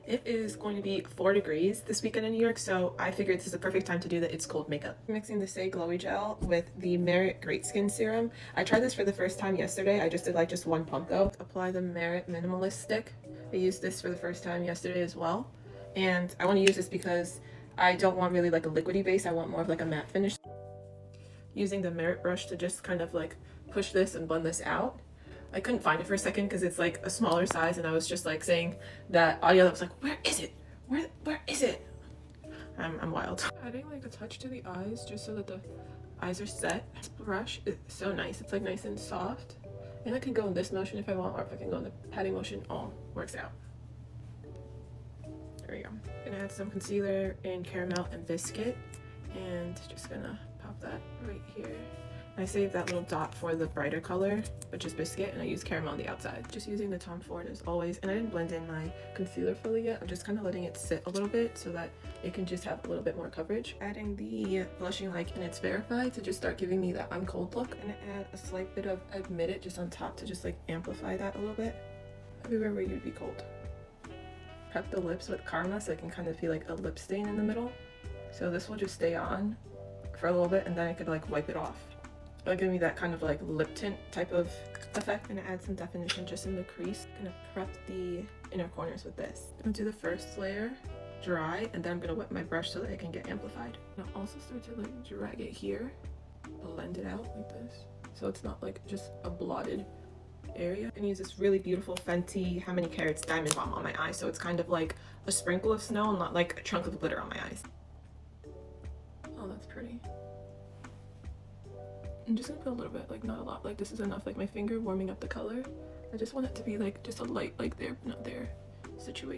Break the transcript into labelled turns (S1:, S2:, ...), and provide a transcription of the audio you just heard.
S1: It is going to be 4 degrees this weekend in New York, so I figured this is the perfect time to do the It's Cold makeup. I'm mixing the Stay Glowy Gel with the Merit Great Skin Serum. I tried this for the first time yesterday. I just did like just one pump though. Apply the Merit Minimalist Stick. I used this for the first time yesterday as well. And I want to use this because I don't want really like a liquidy base. I want more of like a matte finish. Using the Merit brush to just kind of like push this and blend this out. I couldn't find it for a second because it's like a smaller size, and I was just like saying that audio that was like, where is it? Where is it? I'm wild. Adding like a touch to the eyes just so that the eyes are set. This brush is so nice. It's like nice and soft. And I can go in this motion if I want, or if I can go in the patting motion, all works out. There we go. Gonna add some concealer in Caramel and Biscuit, and just gonna pop that right here. I saved that little dot for the brighter color, which is Biscuit, and I use Caramel on the outside. Just using the Tom Ford as always, and I didn't blend in my concealer fully yet. I'm just kind of letting it sit a little bit so that it can just have a little bit more coverage. Adding the Blushing Like and It's Verified to just start giving me that I'm cold look. I'm gonna add a slight bit of Admit It just on top to just like amplify that a little bit. Everywhere where you'd be cold. Prep the lips with Karma so I can kind of feel like a lip stain in the middle. So this will just stay on for a little bit, and then I could like wipe it off. It'll give me that kind of like lip tint type of effect. I'm gonna add some definition just in the crease. I'm gonna prep the inner corners with this. I'm gonna do the first layer dry, and then I'm gonna wet my brush so that it can get amplified. And I'll also start to like drag it here, blend it out like this, so it's not like just a blotted area. I'm gonna use this really beautiful Fenty How Many Carats Diamond Balm on my eyes, so it's kind of like a sprinkle of snow, not like a chunk of glitter on my eyes. Oh, that's pretty. I'm just gonna put a little bit, like not a lot, like this is enough, like my finger warming up the color. I just want it to be like just a light like there but not there situation.